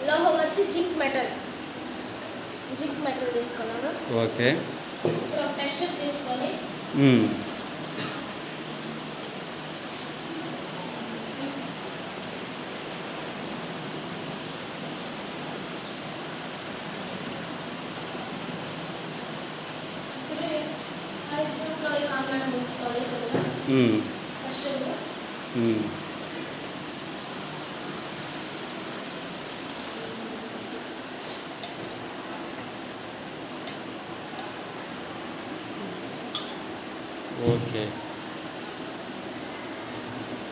లోహం వచ్చి zinc metal తీసుకున్నాను. ఓకే. ఇప్పుడు ఒక టెస్ట్ తీసుకొని హైడ్రోక్లోరిక్ ఆమ్లాన్ని పోసుకోవాలి కొద్దిగా. First okay.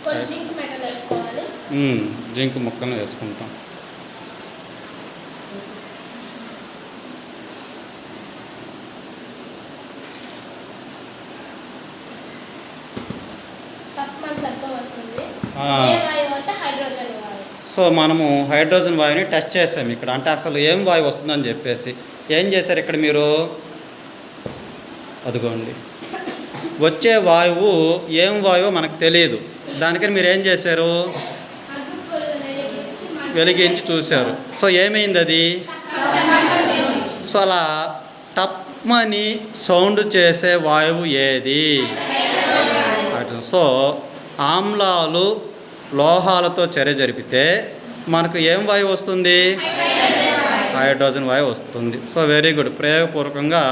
కొంచెం జింక్ మెటల్ వేసుకోవాలి. జింక్ ముక్కను వేసుకుంటాం. తప్పమని శబ్దం వస్తుంది. ఏ వాయువు అంటే హైడ్రోజన్ వాయువు. సో మనము హైడ్రోజన్ వాయువుని టెస్ట్ చేసాము ఇక్కడ. అంటే అసలు ఏం వాయువు వస్తుందని చెప్పేసి ఏం చేశారు ఇక్కడ మీరు? అదిగోండి, వచ్చే వాయువు ఏం వాయువు మనకు తెలియదు. దానికని మీరు ఏం చేశారు? వెలిగించి చూశారు. సో ఏమైంది అది? సో అలా టప్మని సౌండ్ చేసే వాయువు ఏది? సో ఆమ్లాలు లోహాలతో చర్య జరిపితే మనకు ఏం వాయువు వస్తుంది? హైడ్రోజన్ వాయువు వస్తుంది. సో వెరీ గుడ్, ప్రయోగపూర్వకంగా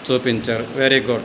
చూపించారు. Very good.